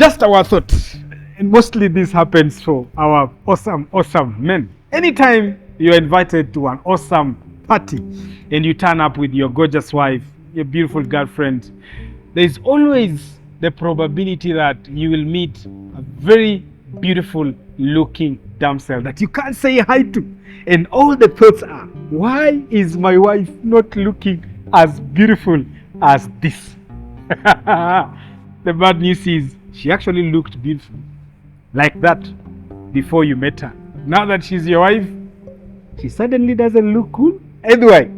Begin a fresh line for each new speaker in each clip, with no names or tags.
Just our thought. And mostly this happens for our awesome men. Anytime you're invited to an awesome party and you turn up with your gorgeous wife, your beautiful girlfriend, there's always the probability that you will meet a very beautiful looking damsel that you can't say hi to. And all the thoughts are, why is my wife not looking as beautiful as this? The bad news is she actually looked beautiful like that before you met her. Now that she's your wife, she suddenly doesn't look cool. Anyway,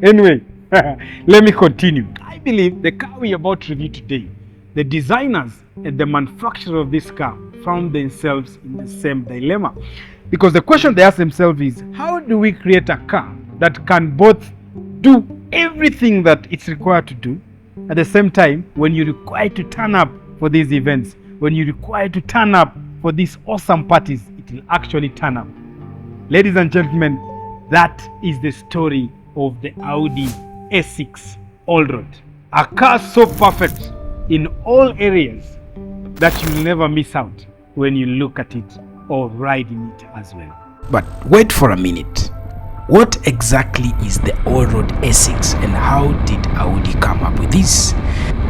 let me continue. I believe the car we're about to review today, the designers and the manufacturer of this car found themselves in the same dilemma. Because the question they ask themselves is, how do we create a car that can both do everything that it's required to do, at the same time, when you're required to turn up for these events, when you're required to turn up for these awesome parties, it will actually turn up. Ladies and gentlemen, that is the story of the Audi A6 Allroad. A car so perfect in all areas that you'll never miss out when you look at it or ride in it as well.
But wait for a minute. What exactly is the Allroad A6 and how did Audi come up with this?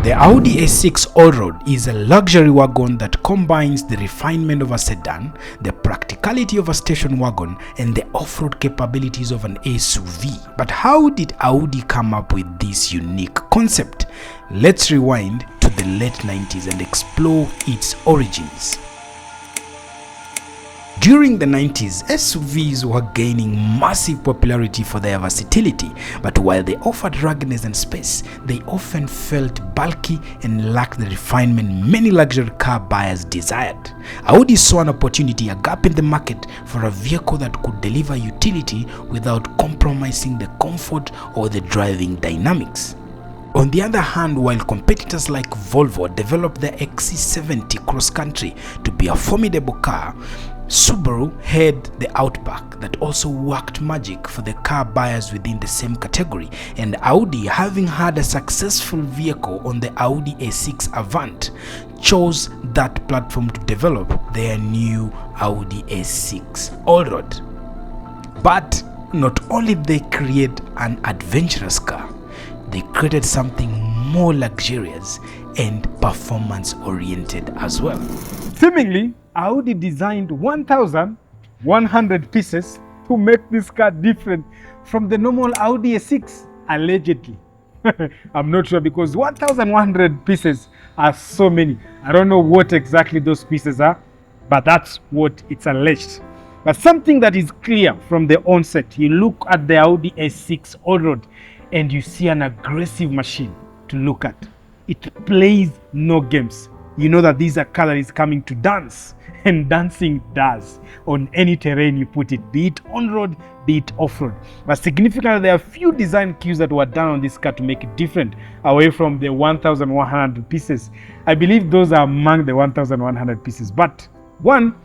The Audi A6 Allroad is a luxury wagon that combines the refinement of a sedan, the practicality of a station wagon, and the off-road capabilities of an SUV. But how did Audi come up with this unique concept? Let's rewind to the late 90s and explore its origins. During the 90s, SUVs were gaining massive popularity for their versatility, but while they offered ruggedness and space, they often felt bulky and lacked the refinement many luxury car buyers desired. Audi saw an opportunity, a gap in the market for a vehicle that could deliver utility without compromising the comfort or the driving dynamics. On the other hand, while competitors like Volvo developed the XC70 Cross Country to be a formidable car, Subaru had the Outback that also worked magic for the car buyers within the same category, and Audi, having had a successful vehicle on the Audi A6 Avant, chose that platform to develop their new Audi A6 Allroad. But not only did they create an adventurous car, they created something more luxurious and performance oriented as well.
Seemingly, Audi designed 1,100 pieces to make this car different from the normal Audi A6, allegedly. I'm not sure, because 1,100 pieces are so many. I don't know what exactly those pieces are, but that's what it's alleged. But something that is clear from the onset, you look at the Audi A6 Allroad and you see an aggressive machine to look at. It plays no games. You know that this is a car that is coming to dance, and dancing does on any terrain you put it, be it on-road, be it off-road. But significantly, there are few design cues that were done on this car to make it different away from the 1,100 pieces. I believe those are among the 1,100 pieces. But one,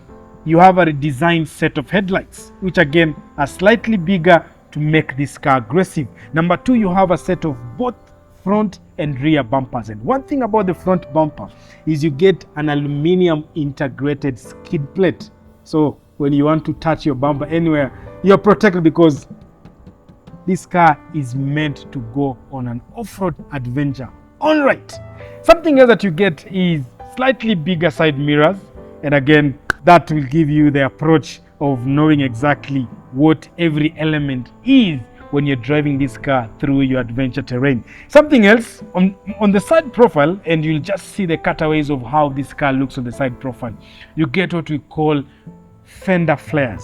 you have a redesigned set of headlights, which again are slightly bigger to make this car aggressive. Number two, you have a set of both front and rear bumpers. And one thing about the front bumper is you get an aluminum integrated skid plate. So when you want to touch your bumper anywhere, you're protected, because this car is meant to go on an off-road adventure. All right. Something else that you get is slightly bigger side mirrors. And again, that will give you the approach of knowing exactly what every element is when you're driving this car through your adventure terrain. Something else on the side profile, and you'll just see the cutaways of how this car looks on the side profile. You get what we call fender flares,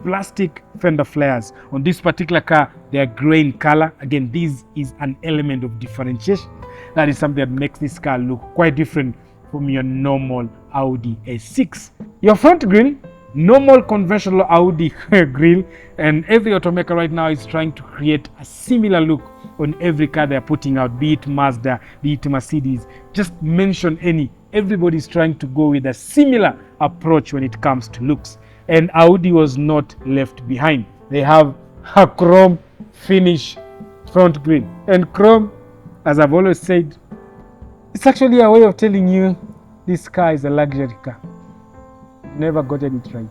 plastic fender flares. On this particular car, they are gray in color. Again, this is an element of differentiation. That is something that makes this car look quite different from your normal Audi A6. Your front grille, normal conventional Audi grille, and every automaker right now is trying to create a similar look on every car they're putting out, be it Mazda, be it Mercedes. Just mention any. Everybody's trying to go with a similar approach when it comes to looks. And Audi was not left behind. They have a chrome finish front grille. And chrome, as I've always said, it's actually a way of telling you this car is a luxury car. Never gotten it right.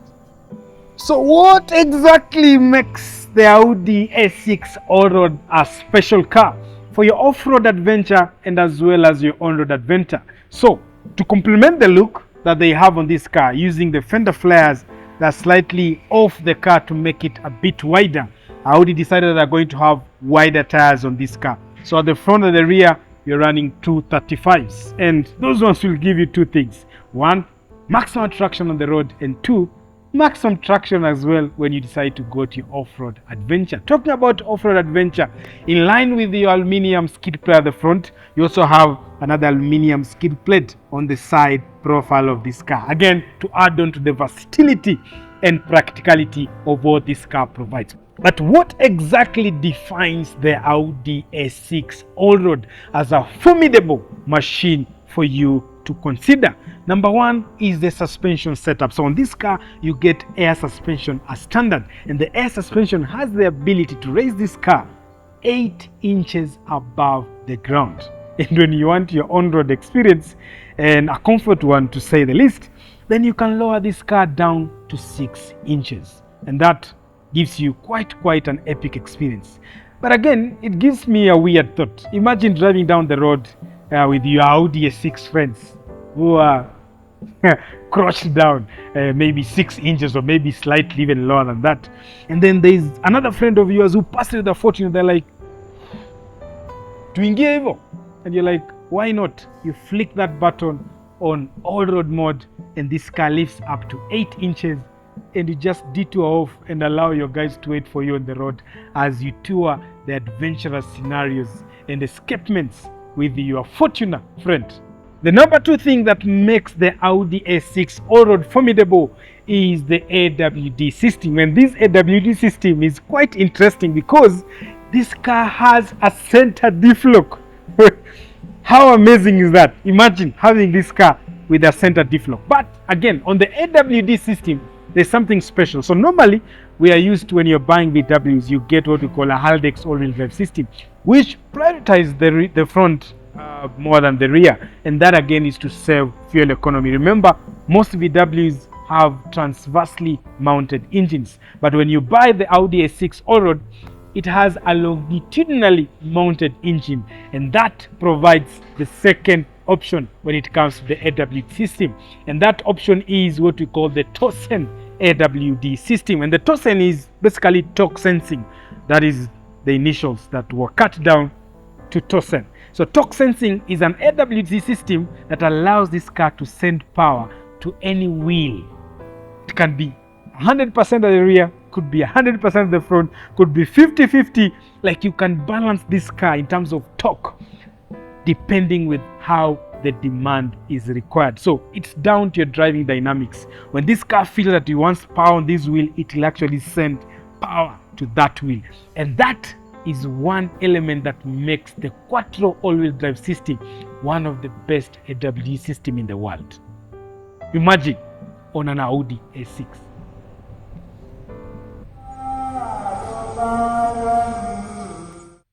So what exactly makes the Audi A6 Allroad a special car for your off-road adventure and as well as your on-road adventure? So to complement the look that they have on this car, using the fender flares that are slightly off the car to make it a bit wider, Audi decided they're going to have wider tires on this car. So at the front and the rear, you're running 235s, and those ones will give you two things: one, maximum traction on the road, and two, maximum traction as well when you decide to go to your off-road adventure. Talking about off-road adventure, in line with your aluminium skid plate at the front, you also have another aluminium skid plate on the side profile of this car, again to add on to the versatility and practicality of what this car provides. But what exactly defines the Audi A6 Allroad as a formidable machine for you to consider? Number one is the suspension setup. So on this car, you get air suspension as standard, and the air suspension has the ability to raise this car 8 inches above the ground. And when you want your on-road experience, and a comfort one to say the least, then you can lower this car down to 6 inches, and that gives you quite an epic experience. But again, it gives me a weird thought. Imagine driving down the road with your Audi A6 friends who are crushed down maybe 6 inches or maybe slightly even lower than that, and then there's another friend of yours who passes with a 14, they're like, tuingie hivyo, and you're like, why not? You flick that button on all-road mode, and this car lifts up to 8 inches, and you just detour off and allow your guys to wait for you on the road as you tour the adventurous scenarios and escapements with your Fortuner friend. The number two thing that makes the Audi A6 Allroad formidable is the AWD system, and this AWD system is quite interesting because this car has a center diff lock. How amazing is that? Imagine having this car with a center diff lock. But again, on the AWD system, there's something special. So normally we are used to, when you're buying VWs, you get what we call a Haldex all-wheel drive system, which prioritizes the front more than the rear, and that again is to save fuel economy. Remember, most VWs have transversely mounted engines, but when you buy the Audi A6 Allroad, it has a longitudinally mounted engine, and that provides the second option when it comes to the AWD system, and that option is what we call the Tosen AWD system. And the Tosen is basically torque sensing. That is the initials that were cut down to Tosen. So torque sensing is an AWD system that allows this car to send power to any wheel. It can be 100% of the rear, could be 100% of the front, could be 50-50. Like, you can balance this car in terms of torque depending with how the demand is required. So it's down to your driving dynamics. When this car feels that it wants power on this wheel, it will actually send power to that wheel, and that is one element that makes the Quattro all-wheel drive system one of the best AWD system in the world. Imagine on an Audi A6.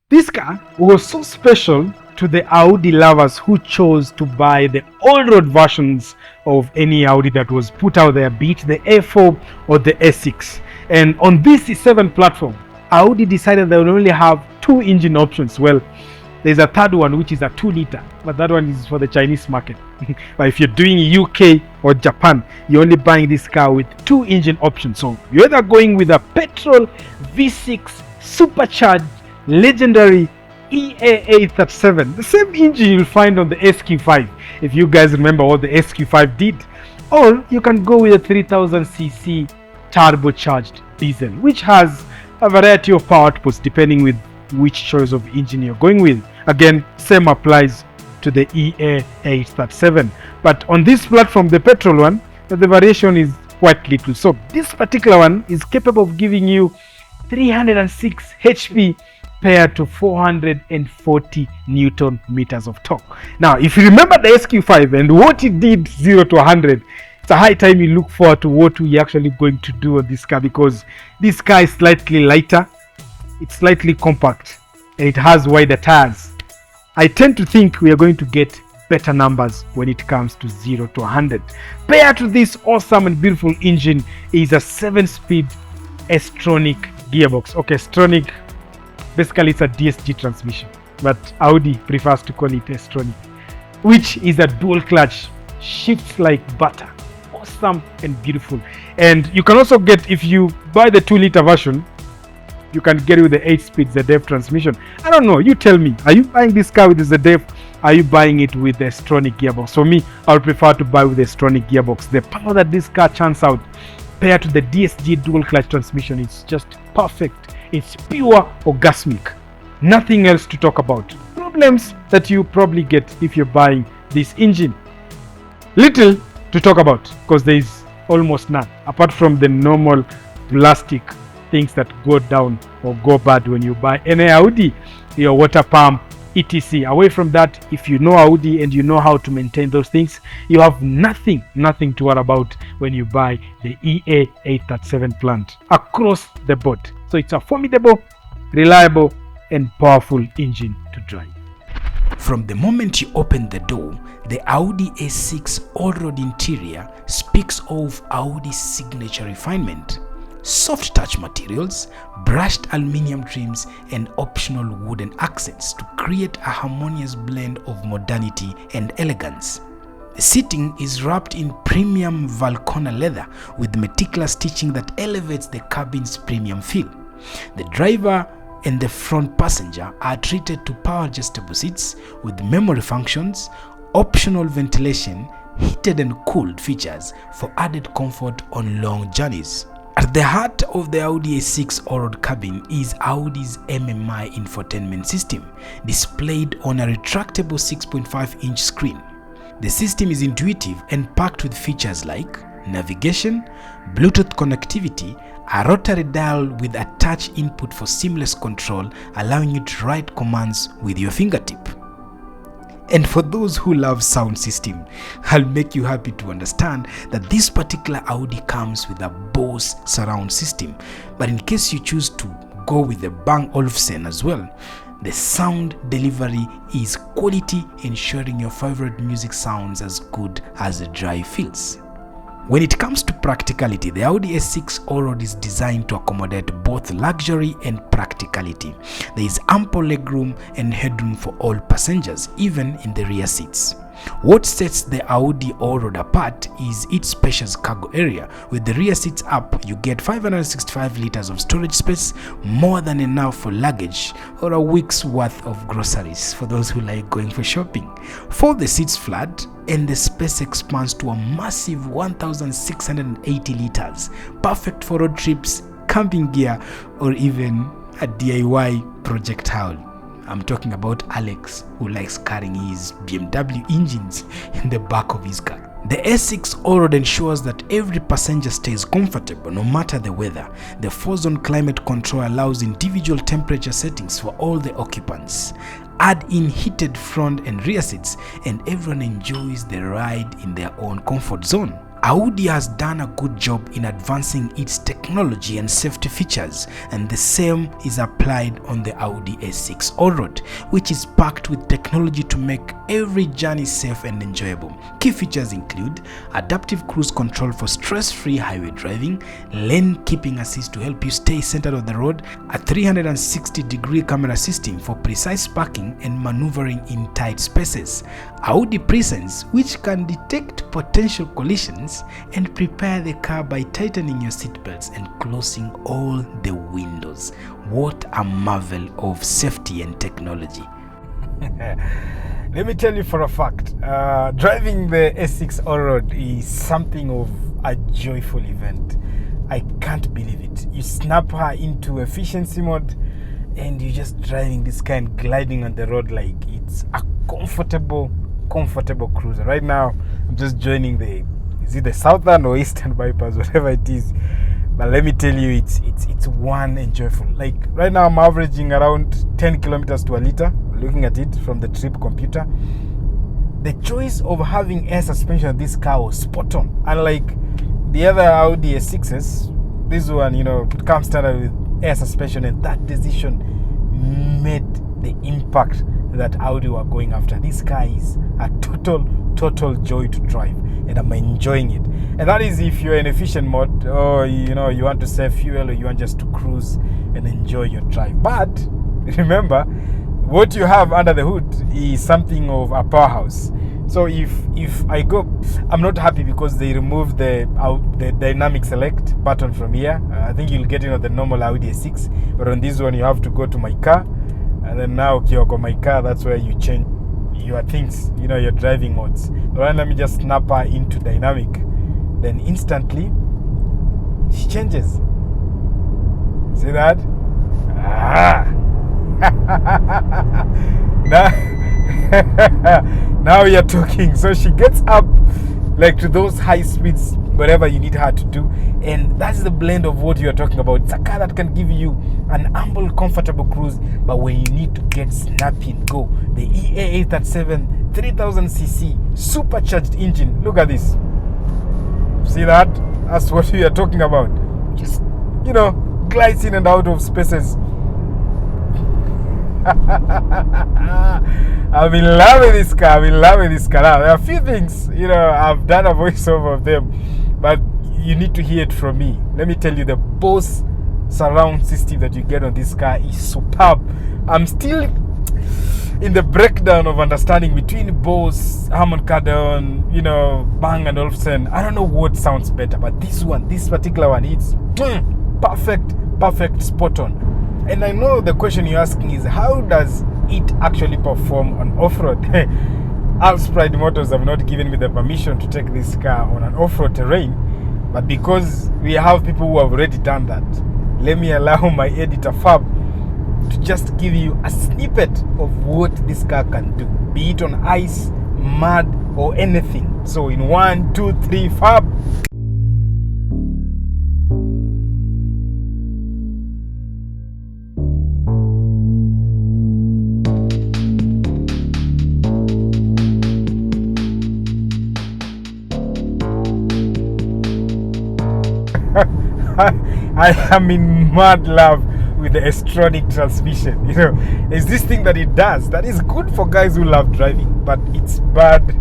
This car was so special to the Audi lovers who chose to buy the all-road versions of any Audi that was put out there, be it the A4 or the A6. And on this C7 platform, Audi decided they would only have 2 engine options. Well, there's a third one, which is a 2-liter, but that one is for the Chinese market. But if you're doing UK or Japan, you're only buying this car with 2 engine options. So you're either going with a petrol V6 supercharged legendary EA837, the same engine you'll find on the SQ5, if you guys remember what the SQ5 did, or you can go with a 3000cc turbocharged diesel, which has a variety of power outputs depending with which choice of engine you're going with. Again, same applies to the EA837, but on this platform, the petrol one, the variation is quite little. So this particular one is capable of giving you 306 HP paired to 440 Newton meters of torque. Now, if you remember the SQ5 and what it did 0 to 100, it's a high time you look forward to what we're actually going to do on this car, because this car is slightly lighter, it's slightly compact, and it has wider tires. I tend to think we are going to get better numbers when it comes to 0 to 100. Paired to this awesome and beautiful engine is a 7-speed S-tronic gearbox. Okay, S-tronic, basically it's a DSG transmission, but Audi prefers to call it S-tronic, which is a dual clutch, shifts like butter. Awesome and beautiful. And you can also get, if you buy the 2-liter version, you can get it with the 8-speed ZF transmission. I don't know, you tell me, are you buying this car with the ZF? Are you buying it with the S-tronic gearbox? For me, I would prefer to buy with the S-tronic gearbox. The power that this car churns out paired to the DSG dual clutch transmission is just perfect. It's pure orgasmic. Nothing else to talk about. Problems that you probably get if you're buying this engine. Little to talk about because there is almost none apart from the normal plastic things that go down or go bad when you buy any Audi, your water pump, etc. Away from that, if you know Audi and you know how to maintain those things, you have nothing to worry about when you buy the EA837 plant across the board. So it's a formidable, reliable and powerful engine to drive.
From the moment you open the door, the Audi A6 Allroad interior speaks of Audi's signature refinement. Soft touch materials, brushed aluminium trims and optional wooden accents to create a harmonious blend of modernity and elegance. The seating is wrapped in premium Valcona leather with meticulous stitching that elevates the cabin's premium feel. The driver and the front passenger are treated to power adjustable seats with memory functions, optional ventilation, heated and cooled features for added comfort on long journeys. At the heart of the Audi A6 Allroad cabin is Audi's MMI infotainment system, displayed on a retractable 6.5-inch screen. The system is intuitive and packed with features like navigation, Bluetooth connectivity, a rotary dial with a touch input for seamless control, allowing you to write commands with your fingertip. And for those who love sound system, I'll make you happy to understand that this particular Audi comes with a Bose surround system. But in case you choose to go with the Bang Olufsen as well, the sound delivery is quality, ensuring your favorite music sounds as good as the drive feels. When it comes to practicality, the Audi A6 Allroad is designed to accommodate both luxury and practicality. There is ample legroom and headroom for all passengers, even in the rear seats. What sets the Audi Allroad apart is its spacious cargo area. With the rear seats up, you get 565 liters of storage space, more than enough for luggage or a week's worth of groceries for those who like going for shopping. Fold the seats flat and the space expands to a massive 1,680 liters, perfect for road trips, camping gear, or even a DIY projectile. I'm talking about Alex, who likes carrying his BMW engines in the back of his car. The A6 Allroad ensures that every passenger stays comfortable no matter the weather. The 4-zone climate control allows individual temperature settings for all the occupants. Add in heated front and rear seats and everyone enjoys the ride in their own comfort zone. Audi has done a good job in advancing its technology and safety features, and the same is applied on the Audi A6 Allroad, which is packed with technology to make every journey safe and enjoyable. Key features include adaptive cruise control for stress-free highway driving, lane keeping assist to help you stay centered on the road, a 360-degree camera system for precise parking and maneuvering in tight spaces, Audi Presence, which can detect potential collisions and prepare the car by tightening your seatbelts and closing all the windows. What a marvel of safety and technology.
Let me tell you for a fact, driving the A6 Allroad is something of a joyful event. I can't believe it. You snap her into efficiency mode and you're just driving this car and gliding on the road like it's a comfortable cruiser. Right now, I'm just joining is it the southern or eastern bypass, whatever it is. But let me tell you, it's one enjoyable. Like right now, I'm averaging around 10 kilometers to a liter. Looking at it from the trip computer, the choice of having air suspension on this car was spot on. Unlike the other Audi A6s, this one, it comes standard with air suspension, and that decision made the impact
that Audi were going after. This car is a total joy to drive, and I'm enjoying it. And that is if you're in efficient mode, or you want to save fuel, or you want just to cruise and enjoy your drive. But remember, what you have under the hood is something of a powerhouse. So if I go, I'm not happy because they removed the dynamic select button from here. I think you'll get it on the normal Audi A6, but on this one you have to go to my car, and then now Kyoko my car, that's where you change your things, your driving modes. Right, let me just snap her into dynamic, then instantly she changes. See that? Now you're talking. So she gets up like to those high speeds, whatever you need her to do, and that's the blend of what you're talking about. It's a car that can give you an humble, comfortable cruise, but when you need to get snappy and go, the EA837 3000cc supercharged engine. Look at this. See that? That's what we are talking about. Just glides in and out of spaces. I've been loving this car. Now, there are a few things, I've done a voiceover of them, but you need to hear it from me. Let me tell you, the Bose surround system that you get on this car is superb. I'm still in the breakdown of understanding between Bose, Harman Kardon, Bang and Olufsen. I don't know what sounds better, but this particular one, it's perfect, spot on. And I know the question you're asking is, how does it actually perform on off-road? Allroad Motors have not given me the permission to take this car on an off-road terrain, but because we have people who have already done that, let me allow my editor Fab to just give you a snippet of what this car can do, be it on ice, mud, or anything. So in 1, 2, 3, Fab. I am in mad love with the S-tronic transmission. It's this thing that it does that is good for guys who love driving, but it's bad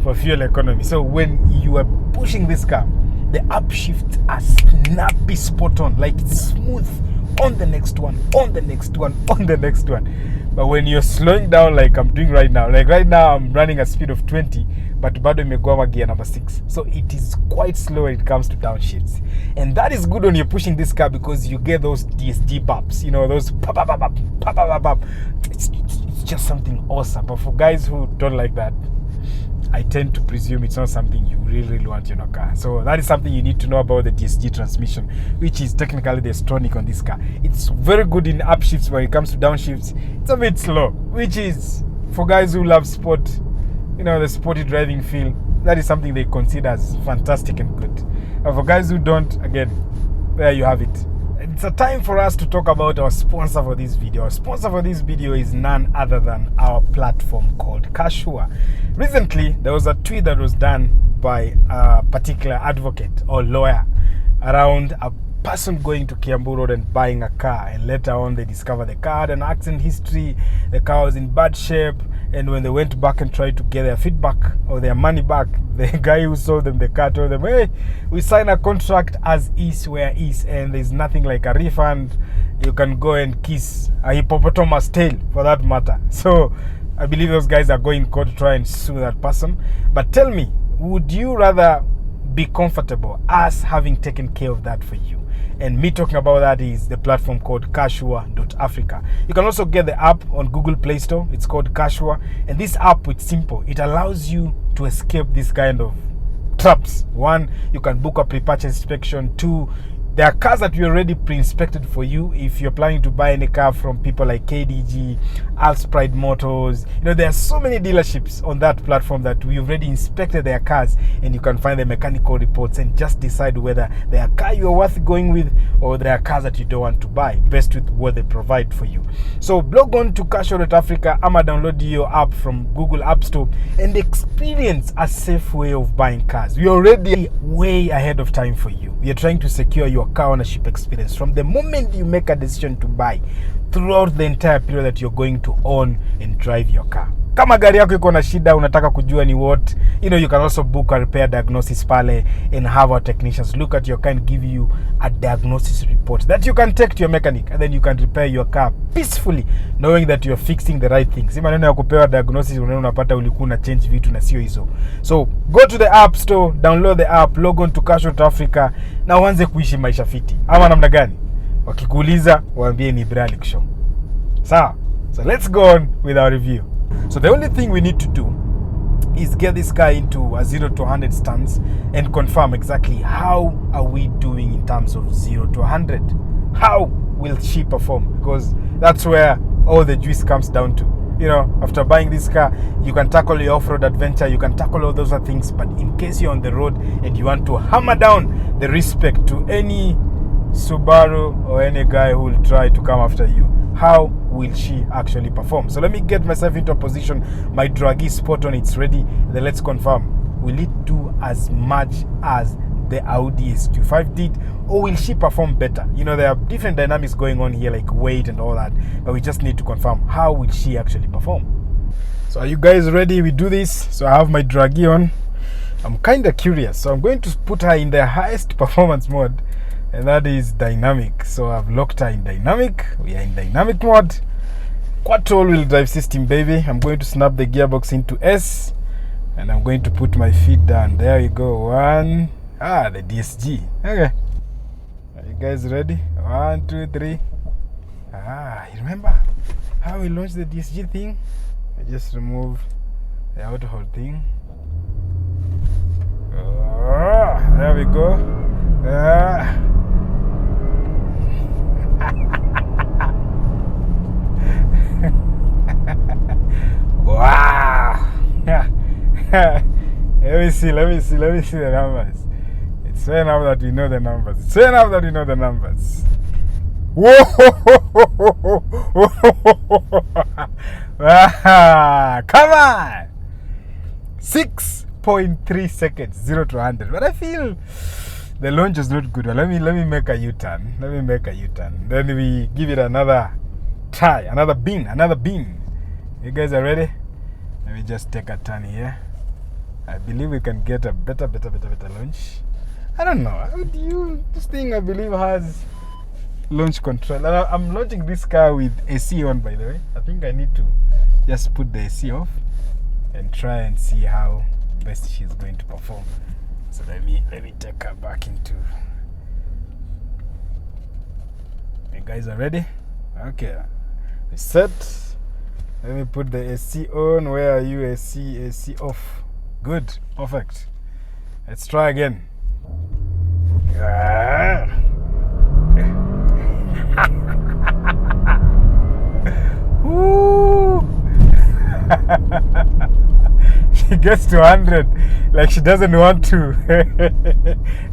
for fuel economy. So when you are pushing this car, the upshifts are snappy, spot on, like it's smooth on the next one, on the next one, on the next one. But when you're slowing down like I'm doing right now, I'm running a speed of 20, but bado imegoma gear number 6. So it is quite slow when it comes to downshifts. And that is good when you're pushing this car because you get those DSG baps, those pop. It's just something awesome. But for guys who don't like that, I tend to presume it's not something you really want in your car. So that is something you need to know about the DSG transmission, which is technically the S-tronic on this car. It's very good in upshifts. When it comes to downshifts, it's a bit slow, which is for guys who love sport, the sporty driving feel. That is something they consider as fantastic and good. And for guys who don't, again, there you have it. It's a time for us to talk about our sponsor for this video. Our sponsor for this video is none other than our platform called CARSURE. Recently, there was a tweet that was done by a particular advocate or lawyer around a person going to Kiambu Road and buying a car, and later on they discovered the car had an accident history, the car was in bad shape, and when they went back and tried to get their feedback or their money back, the guy who sold them the car told them, hey, we signed a contract as is where is, and there's nothing like a refund. You can go and kiss a hippopotamus tail for that matter. So I believe those guys are going to court to try and sue that person. But tell me, would you rather be comfortable us having taken care of that for you? And me talking about that is the platform called CARSURE.Africa. You can also get the app on Google Play Store. It's called CARSURE. And this app, it's simple. It allows you to escape this kind of traps. 1, you can book a pre-purchase inspection. 2, there are cars that we already pre-inspected for you. If you're planning to buy any car from people like KDG, Allroad Motors, there are so many dealerships on that platform that we already inspected their cars, and you can find the mechanical reports and just decide whether they are car you're worth going with or they are cars that you don't want to buy, best with what they provide for you. So log on to CARSURE.Africa, download your app from Google App Store and experience a safe way of buying cars. We're already way ahead of time for you. We are trying to secure your car ownership experience from the moment you make a decision to buy throughout the entire period that you're going to own and drive your car. Kama gari yako iko na shida, unataka kujua ni what, you can also book a repair diagnosis pale and have our technicians look at your car and give you a diagnosis report that you can take to your mechanic, and then you can repair your car peacefully knowing that you're fixing the right thing. Si maneno ya kupewa diagnosis unapata ulikuwa na change vitu na sio hizo. So go to the app store, download the app, log on to CARSURE Africa na uanze kuishi maisha fiti. Ama namna gani? Wakikuuliza waambie ni Bralik Show. So let's go on with our review. So the only thing we need to do is get this car into a 0 to 100 stance and confirm exactly how are we doing in terms of 0 to 100. How will she perform? Because that's where all the juice comes down to. After buying this car, you can tackle your off-road adventure, you can tackle all those other things, but in case you're on the road and you want to hammer down the respect to any Subaru or any guy who will try to come after you, how will she actually perform? So let me get myself into a position. My drag is spot on, it's ready. Then let's confirm, will it do as much as the Audi S25 did, or will she perform better? There are different dynamics going on here, like weight and all that, but we just need to confirm how will she actually perform. So are you guys ready? We do this. So I have my draggy on. I'm kind of curious, so I'm going to put her in the highest performance mode, and that is dynamic. So I've locked her in dynamic. We are in dynamic mode. Quattro all-wheel drive system, baby. I'm going to snap the gearbox into S, and I'm going to put my feet down. There we go. One. The DSG. Okay. Are you guys ready? 1, 2, 3. You remember how we launched the DSG thing? I just remove the auto hold thing. There we go. Wow. Let me see the numbers. It's fair enough that we know the numbers. Whoa! Come on! 6.3 seconds, 0 to 100. But I feel the launch is not good. Let me make a U-turn. Then we give it another try, another bean. You guys are ready? Let me just take a turn here. I believe we can get a better launch. I don't know. This thing I believe has launch control. I'm launching this car with AC on, by the way. I think I need to just put the AC off and try and see how best she's going to perform. So let me take her back into. You guys are ready? Okay. Set. Let me put the AC on. Where are you? AC off. Good. Perfect. Let's try again. She gets to 100 like she doesn't want to.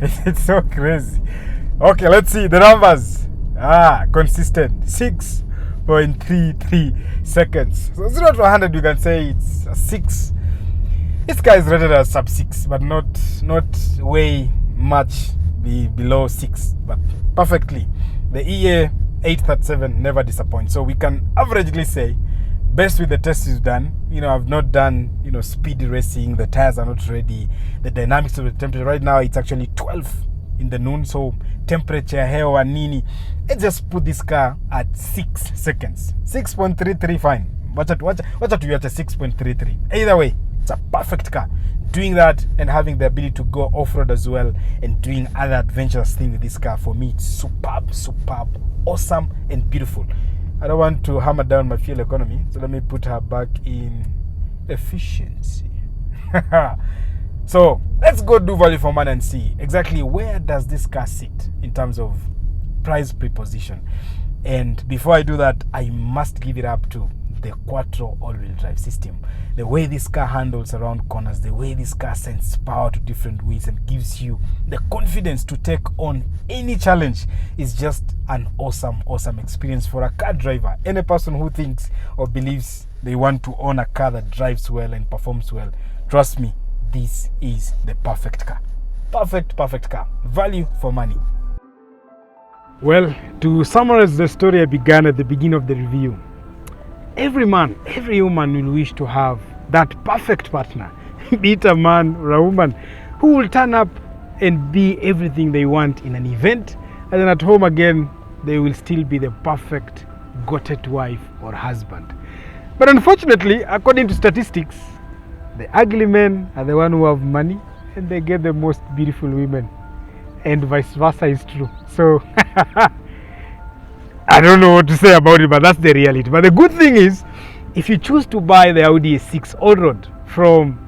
It's so crazy. Okay, let's see the numbers. Consistent. 6.33 seconds. So 0 to 100, you can say it's a 6. This guy is rated as sub 6, but not way much below 6, but perfectly. The EA 837 never disappoints. So we can averagely say, best with the tests you've done. I've not done, speed racing. The tires are not ready. The dynamics of the temperature. Right now, it's actually 12 in the noon. So temperature, hewa, nini. Let's just put this car at 6 seconds. 6.33, fine. Watch out to you at a 6.33. Either way, it's a perfect car. Doing that and having the ability to go off-road as well and doing other adventurous things with this car, for me, it's superb, awesome and beautiful. I don't want to hammer down my fuel economy, so let me put her back in efficiency. So let's go do value for money and see exactly where does this car sit in terms of price preposition. And before I do that, I must give it up to the Quattro all-wheel drive system. The way this car handles around corners, the way this car sends power to different wheels and gives you the confidence to take on any challenge is just an awesome experience for a car driver. Any person who thinks or believes they want to own a car that drives well and performs well, trust me, this is the perfect car. Perfect car. Value for money.
Well, to summarize the story I began at the beginning of the review, every man, every woman will wish to have that perfect partner, be it a man or a woman, who will turn up and be everything they want in an event, and then at home again, they will still be the perfect goated wife or husband. But unfortunately, according to statistics, the ugly men are the ones who have money and they get the most beautiful women, and vice versa is true. So I don't know what to say about it, but that's the reality. But the good thing is, if you choose to buy the Audi A6 Allroad from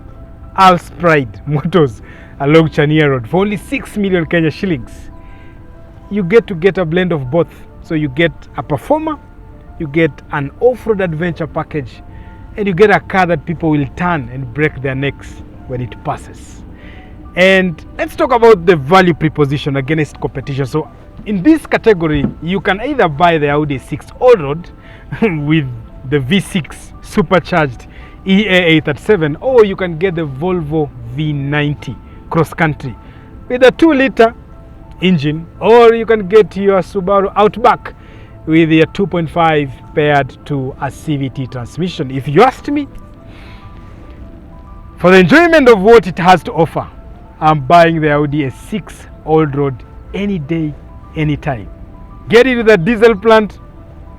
Al's Pride Motors along Chania Road for only 6 million Kenya shillings, you get a blend of both. So you get a performer, you get an off-road adventure package, and you get a car that people will turn and break their necks when it passes. And let's talk about the value proposition against competition. So in this category, you can either buy the Audi 6 Allroad with the V6 supercharged EA837, or you can get the Volvo V90 cross country with a 2-liter engine, or you can get your Subaru Outback with a 2.5 paired to a CVT transmission. If you asked me, for the enjoyment of what it has to offer, I'm buying the Audi A6 Allroad any day, anytime. Get it with a diesel plant,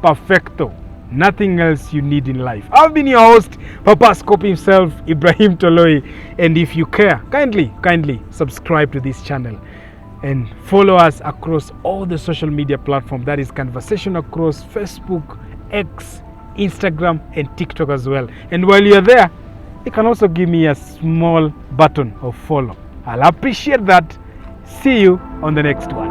perfecto. Nothing else you need in life. I've been your host, Papa Scope himself, Ibrahim Toloi. And if you care, kindly subscribe to this channel and follow us across all the social media platforms. That is Conversation across Facebook, X, Instagram, and TikTok as well. And while you're there, you can also give me a small button of follow. I'll appreciate that. See you on the next one.